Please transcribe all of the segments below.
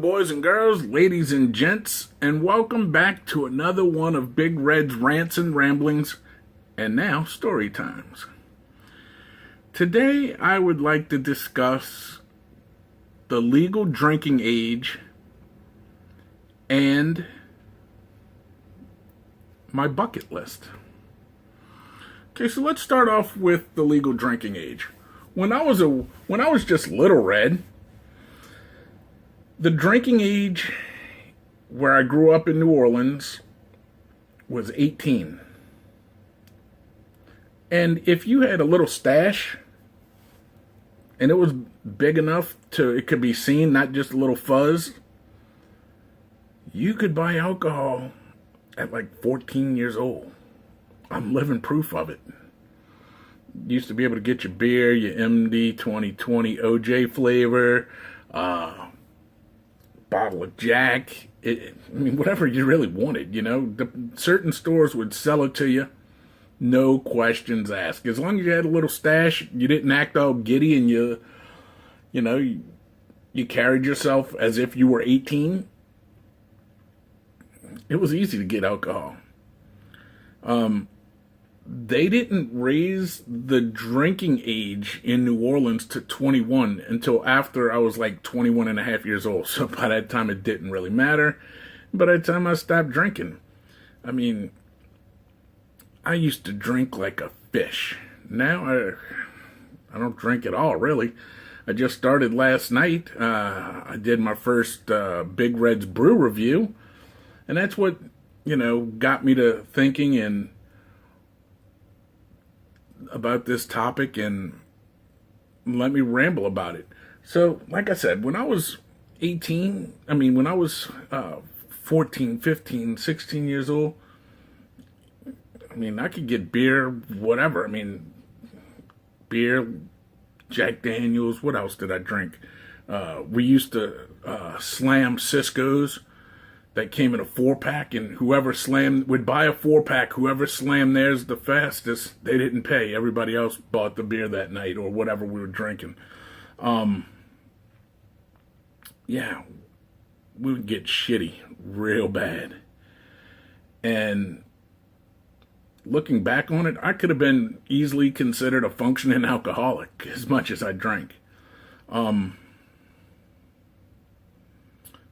boys and girls, ladies and gents, and welcome back to another one of Big Red's Rants and Ramblings, and now Story Times. Today, I would like to discuss the legal drinking age and my bucket list. Okay, so let's start off with the legal drinking age. When I was just little Red, the drinking age where I grew up in New Orleans was 18. And if you had a little stash and it was big enough it could be seen, not just a little fuzz, you could buy alcohol at like 14 years old. I'm living proof of it. You used to be able to get your beer, your MD 2020 OJ flavor, bottle of Jack, whatever you really wanted, certain stores would sell it to you, no questions asked. As long as you had a little stash, you didn't act all giddy and you carried yourself as if you were 18. It was easy to get alcohol. They didn't raise the drinking age in New Orleans to 21 until after I was like 21 and a half years old. So by that time, it didn't really matter. By the time I stopped drinking, I used to drink like a fish. Now I don't drink at all, really. I just started last night. I did my first Big Red's Brew review. And that's what, got me to thinking and about this topic and let me ramble about it. So, like I said, when I was 18, when I was 14, 15, 16 years old, I could get beer, whatever. Beer, Jack Daniels, what else did I drink? We used to slam Cisco's that came in a 4-pack, and whoever would buy a 4-pack, whoever slammed theirs the fastest, they didn't pay. Everybody else bought the beer that night or whatever we were drinking. Yeah, we would get shitty real bad. And looking back on it, I could have been easily considered a functioning alcoholic as much as I drank.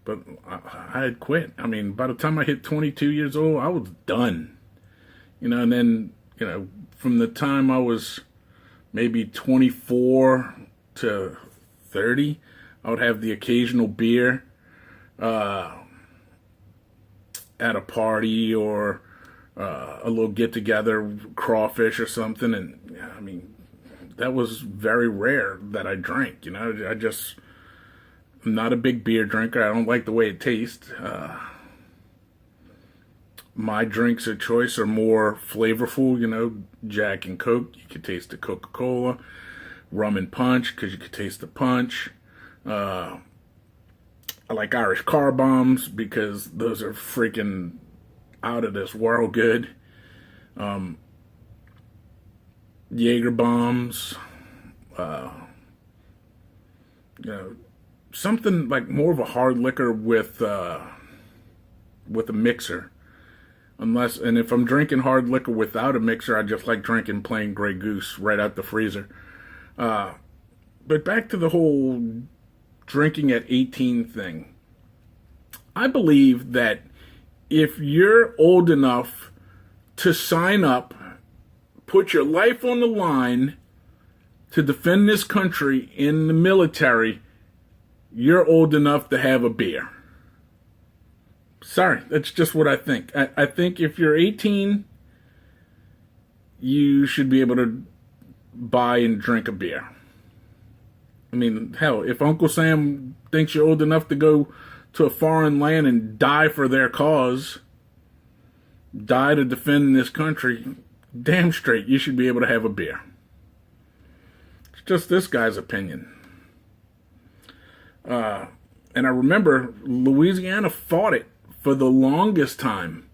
But I had quit. By the time I hit 22 years old, I was done. And then, from the time I was maybe 24 to 30, I would have the occasional beer at a party or a little get-together, crawfish or something. And, that was very rare that I drank. I'm not a big beer drinker. I don't like the way it tastes. My drinks of choice are more flavorful, Jack and Coke. You could taste the Coca-Cola. Rum and punch, because you could taste the punch. I like Irish car bombs, because those are freaking out of this world good. Jaeger bombs. Something like more of a hard liquor with a mixer. And if I'm drinking hard liquor without a mixer, I just like drinking plain Grey Goose right out the freezer. But back to the whole drinking at 18 thing. I believe that if you're old enough to sign up, put your life on the line to defend this country in the military, you're old enough to have a beer. Sorry, that's just what I think. I think if you're 18, you should be able to buy and drink a beer. Hell, if Uncle Sam thinks you're old enough to go to a foreign land and die for their cause, die to defend this country, damn straight you should be able to have a beer. It's just this guy's opinion. And I remember Louisiana fought it for the longest time.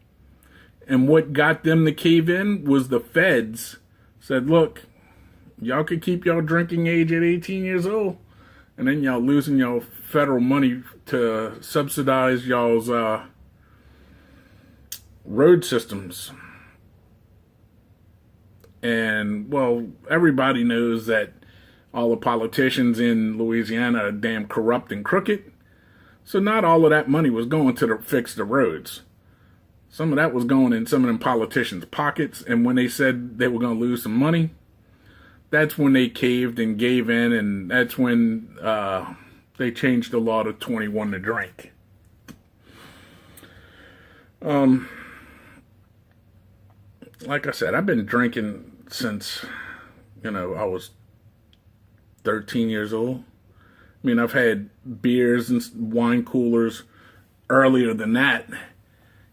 And what got them to cave in was the feds said, look, y'all could keep y'all drinking age at 18 years old and then y'all losing y'all federal money to subsidize y'all's road systems. And, well, everybody knows that all the politicians in Louisiana are damn corrupt and crooked. So not all of that money was going to fix the roads. Some of that was going in some of them politicians' pockets. And when they said they were going to lose some money, that's when they caved and gave in. And that's when they changed the law to 21 to drink. Like I said, I've been drinking since, I was 13 years old. I mean, I've had beers and wine coolers earlier than that.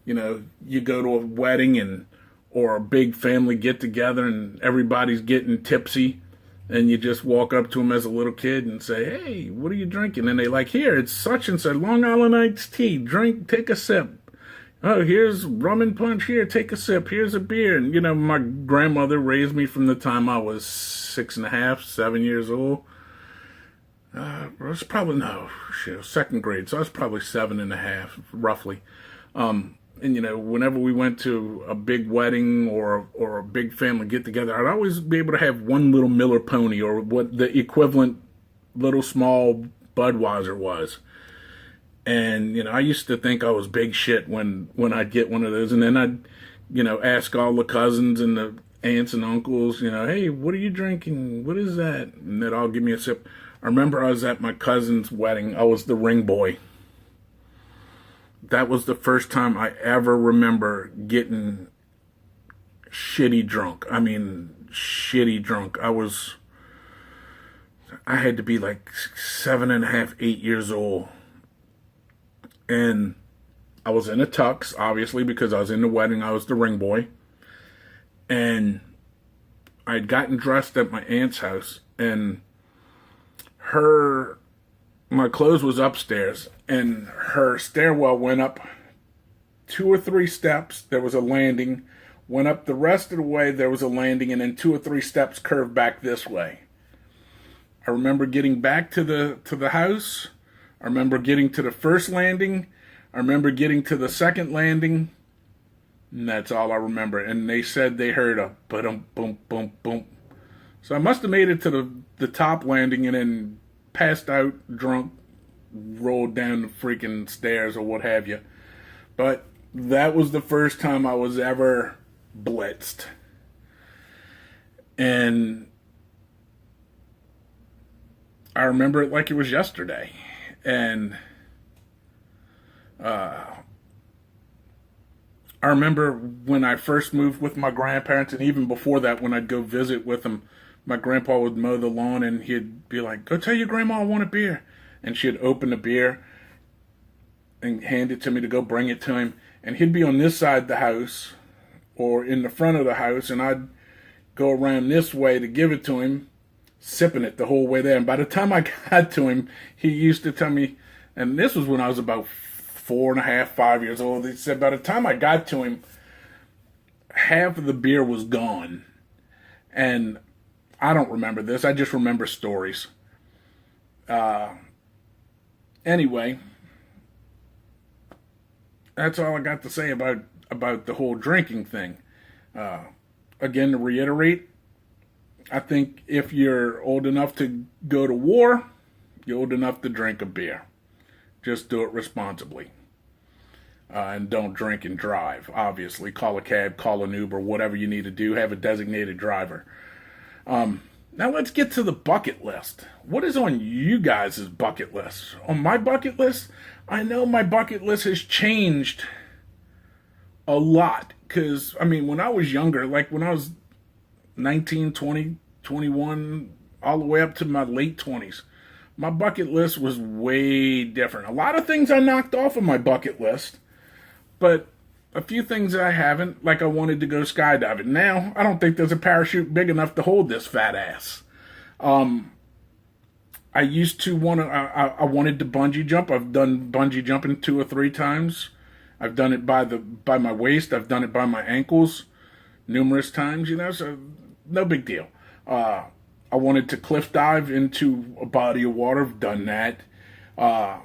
You go to a wedding or a big family get together and everybody's getting tipsy, and you just walk up to them as a little kid and say, "Hey, what are you drinking?" And they like, "Here, it's such and such, Long Island iced tea. Drink, take a sip. Oh, here's rum and punch. Here, take a sip. Here's a beer." And, my grandmother raised me from the time I was 6.5, 7 years old. I was probably, second grade. So I was probably 7.5, roughly. And, whenever we went to a big wedding or a big family get together, I'd always be able to have one little Miller Pony, or what the equivalent little small Budweiser was. And, I used to think I was big shit when I'd get one of those. And then I'd, ask all the cousins and the aunts and uncles, "Hey, what are you drinking? What is that?" And they'd all give me a sip. I remember I was at my cousin's wedding. I was the ring boy. That was the first time I ever remember getting shitty drunk. I mean, shitty drunk. I had to be like 7.5, 8 years old. And I was in a tux, obviously, because I was in the wedding. I was the ring boy. And I'd gotten dressed at my aunt's house, and my clothes was upstairs, and her stairwell went up 2 or 3 steps. There was a landing. Went up the rest of the way, there was a landing, and then 2 or 3 steps curved back this way. I remember getting back to the house. I remember getting to the first landing. I remember getting to the second landing. And that's all I remember. And they said they heard a ba-dum, boom, boom, boom. So I must have made it to the top landing and then passed out, drunk, rolled down the freaking stairs or what have you. But that was the first time I was ever blitzed. And I remember it like it was yesterday. And I remember when I first moved with my grandparents, and even before that, when I'd go visit with them, my grandpa would mow the lawn, and he'd be like, "Go tell your grandma I want a beer." And she'd open the beer and hand it to me to go bring it to him. And he'd be on this side of the house or in the front of the house, and I'd go around this way to give it to him, sipping it the whole way there. And by the time I got to him, he used to tell me, and this was when I was about 4.5, 5 years old, he said by the time I got to him, half of the beer was gone. And I don't remember this. I just remember stories. Anyway, that's all I got to say about the whole drinking thing. Again, to reiterate, I think if you're old enough to go to war, you're old enough to drink a beer. Just do it responsibly. And don't drink and drive, obviously. Call a cab, call an Uber, whatever you need to do. Have a designated driver. Now let's get to the bucket list. What is on you guys' bucket list? On my bucket list, I know my bucket list has changed a lot. Because, when I was younger, like when I was 19, 20, 21, all the way up to my late 20s, my bucket list was way different. A lot of things I knocked off of my bucket list, but a few things I haven't, like I wanted to go skydiving. Now, I don't think there's a parachute big enough to hold this fat ass. I used to I wanted to bungee jump. I've done bungee jumping 2 or 3 times. I've done it by my waist. I've done it by my ankles numerous times, so no big deal. I wanted to cliff dive into a body of water. I've done that. I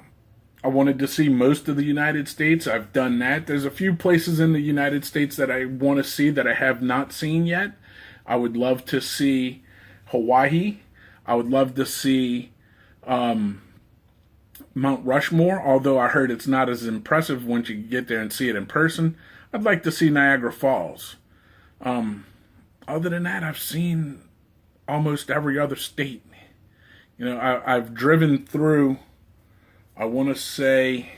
wanted to see most of the United States. I've done that. There's a few places in the United States that I want to see that I have not seen yet. I would love to see Hawaii. I would love to see Mount Rushmore, although I heard it's not as impressive once you get there and see it in person. I'd like to see Niagara Falls. Other than that, I've seen almost every other state. You know, I've driven through, I want to say,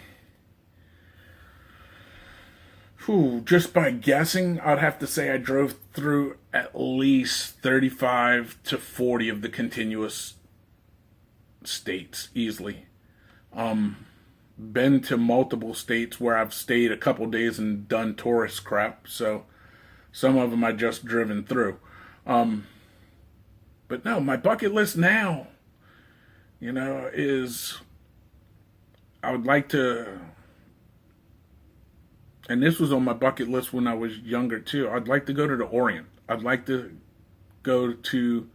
just by guessing, I'd have to say I drove through at least 35 to 40 of the continuous states easily. Been to multiple states where I've stayed a couple days and done tourist crap, so some of them I just driven through. But no, my bucket list now, you know, is I would like to, and this was on my bucket list when I was younger too, I'd like to go to the Orient. I'd like to go to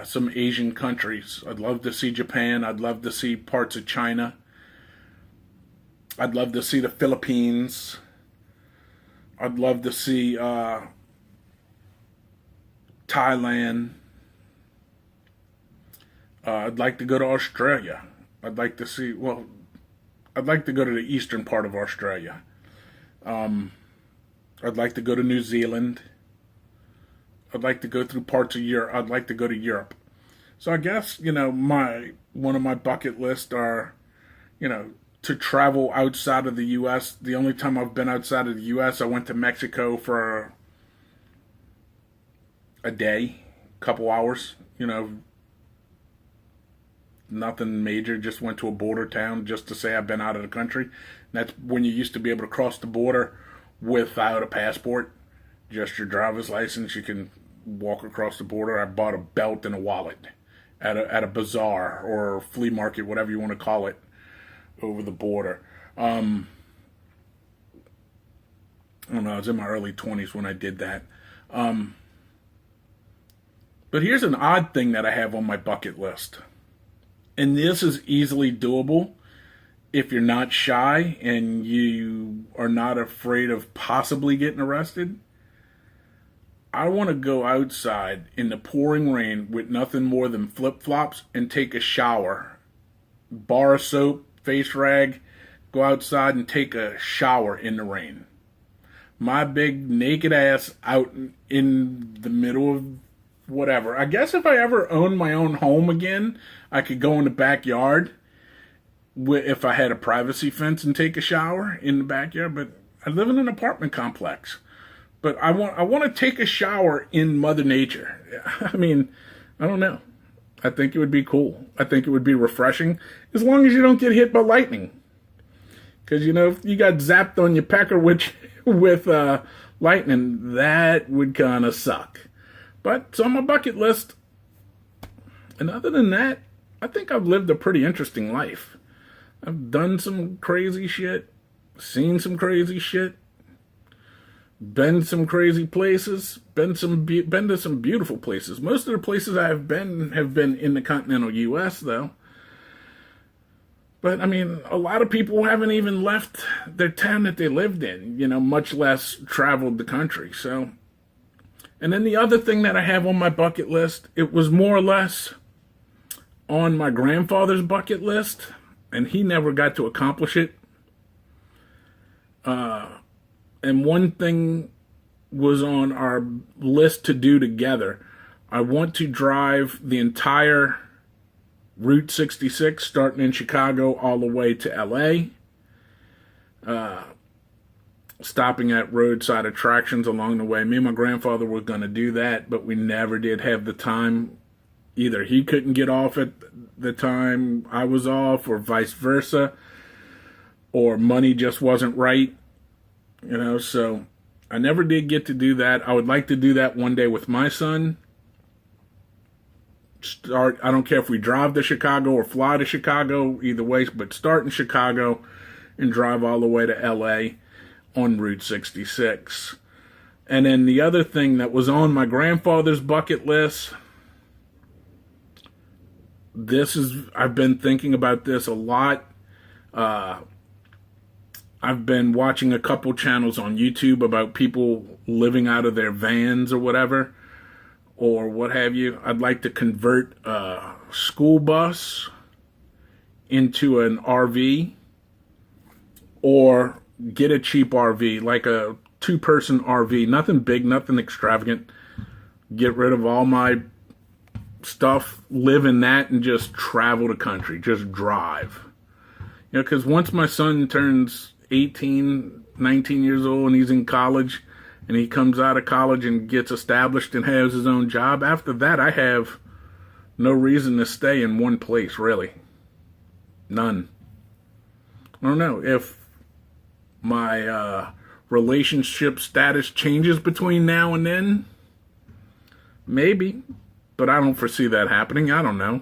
some Asian countries. I'd love to see Japan. I'd love to see parts of China. I'd love to see the Philippines. I'd love to see Thailand. I'd like to go to Australia. I'd like to see, well, I'd like to go to the eastern part of Australia. I'd like to go to New Zealand. I'd like to go through parts of Europe. I'd like to go to Europe. So I guess, you know, one of my bucket lists are, you know, to travel outside of the U.S. The only time I've been outside of the U.S., I went to Mexico for a day, couple hours, you know, nothing major, just went to a border town just to say I've been out of the country. And that's when you used to be able to cross the border without a passport, just your driver's license. You can walk across the border. I bought a belt and a wallet at a bazaar or flea market, whatever you want to call it, over the border. I don't know, I was in my early 20s when I did that. But here's an odd thing that I have on my bucket list. And this is easily doable if you're not shy and you are not afraid of possibly getting arrested. I want to go outside in the pouring rain with nothing more than flip-flops and take a shower. Bar of soap, face rag, go outside and take a shower in the rain. My big naked ass out in the middle of whatever. I guess if I ever owned my own home again, I could go in the backyard if I had a privacy fence and take a shower in the backyard. But I live in an apartment complex. But I want to take a shower in Mother Nature. I mean, I don't know. I think it would be cool. I think it would be refreshing as long as you don't get hit by lightning. Because, you know, if you got zapped on your pecker with lightning, that would kind of suck. But it's on my bucket list. And other than that, I think I've lived a pretty interesting life. I've done some crazy shit, seen some crazy shit, been some crazy places, been to some beautiful places. Most of the places I have been in the continental U.S., though. But, I mean, a lot of people haven't even left their town that they lived in, you know, much less traveled the country. So, and then the other thing that I have on my bucket list, it was more or less on my grandfather's bucket list, and he never got to accomplish it. And one thing was on our list to do together. I want to drive the entire Route 66, starting in Chicago all the way to L.A., stopping at roadside attractions along the way. Me and my grandfather were going to do that, but we never did have the time. Either he couldn't get off at the time I was off, or vice versa, or money just wasn't right. You know, so I never did get to do that. I would like to do that one day with my son. I don't care if we drive to Chicago or fly to Chicago, either way, but start in Chicago and drive all the way to LA on Route 66. And then the other thing that was on my grandfather's bucket list, I've been thinking about this a lot. I've been watching a couple channels on YouTube about people living out of their vans or whatever, or what have you. I'd like to convert a school bus into an RV, or get a cheap RV, like a 2-person RV. Nothing big, nothing extravagant. Get rid of all my stuff, live in that, and just travel the country. Just drive. You know, because once my son turns 18, 19 years old and he's in college, and he comes out of college and gets established and has his own job, after that I have no reason to stay in one place, really. None. I don't know if my relationship status changes between now and then. Maybe. But I don't foresee that happening. I don't know.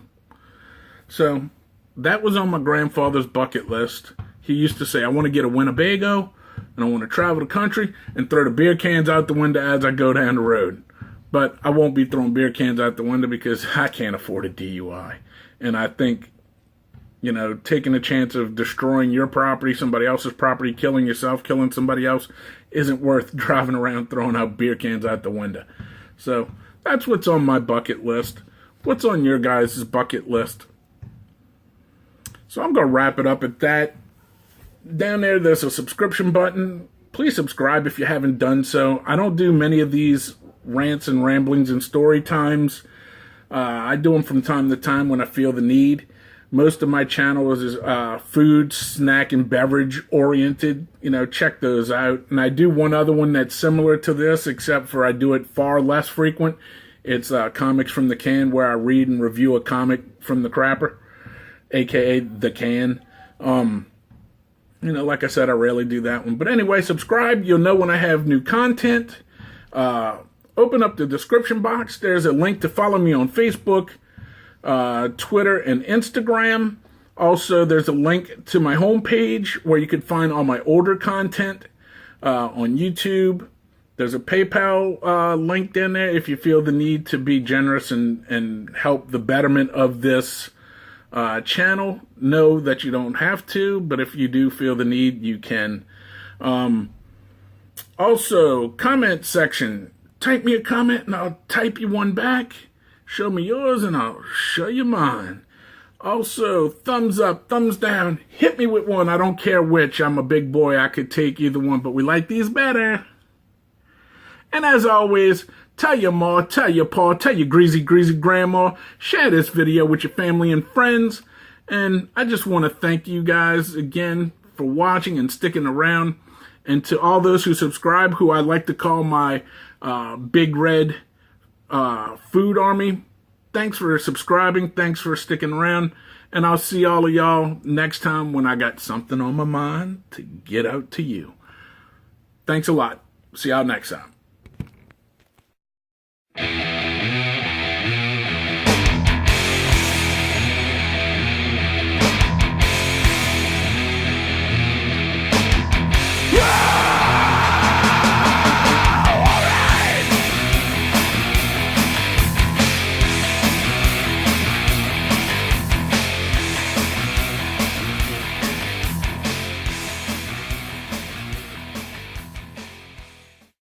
So, that was on my grandfather's bucket list. He used to say, I want to get a Winnebago, and I want to travel the country, and throw the beer cans out the window as I go down the road. But I won't be throwing beer cans out the window because I can't afford a DUI. And I think, you know, taking a chance of destroying your property, somebody else's property, killing yourself, killing somebody else, isn't worth driving around throwing out beer cans out the window. So, that's what's on my bucket list. What's on your guys' bucket list? So I'm going to wrap it up at that. Down there's a subscription button. Please subscribe if you haven't done so. I don't do many of these rants and ramblings and story times. I do them from time to time when I feel the need. Most of my channel is food, snack, and beverage oriented. You know, check those out. And I do one other one that's similar to this, except for I do it far less frequent. It's Comics from the Can, where I read and review a comic from the crapper, aka the can. You know, like I said, I rarely do that one. But anyway, subscribe. You'll know when I have new content. Open up the description box. There's a link to follow me on Facebook, Twitter, and Instagram. Also, there's a link to my homepage where you can find all my older content on YouTube. There's a PayPal link down there if you feel the need to be generous and help the betterment of this channel. Know that you don't have to, but if you do feel the need, you can. Also, comment section. Type me a comment and I'll type you one back. Show me yours and I'll show you mine. Also, thumbs up, thumbs down. Hit me with one. I don't care which. I'm a big boy. I could take either one, but we like these better. And as always, tell your ma, tell your pa, tell your greasy grandma. Share this video with your family and friends. And I just want to thank you guys again for watching and sticking around. And to all those who subscribe, who I like to call my big red food army, thanks for subscribing. Thanks for sticking around. And I'll see all of y'all next time when I got something on my mind to get out to you. Thanks a lot. See y'all next time.